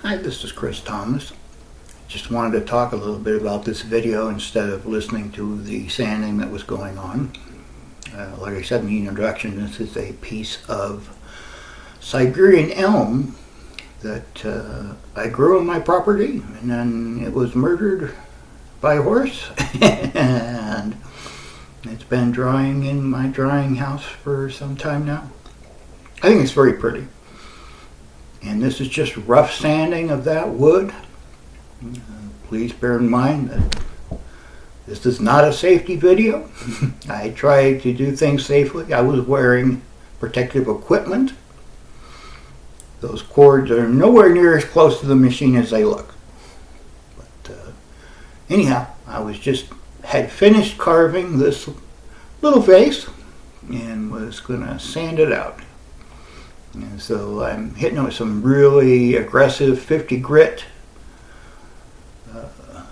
Hi, this is Chris Thomas. Just wanted to talk a little bit about this video instead of listening to the sanding that was going on. Like I said in the introduction, this is a piece of Siberian elm that I grew on my property, and then it was murdered by a horse and it's been drying in my drying house for some time now. I think it's very pretty. And this is just rough sanding of that wood. Please bear in mind that this is not a safety video. I tried to do things safely. I was wearing protective equipment. Those cords are nowhere near as close to the machine as they look. But anyhow, I had finished carving this little vase and was going to sand it out. And so I'm hitting it with some really aggressive 50 grit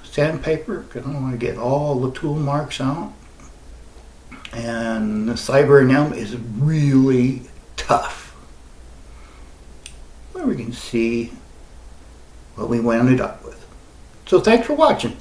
sandpaper because I want to get all the tool marks out. And the Siberian Elm is really tough. Well, we can see what we wound it up with. So thanks for watching.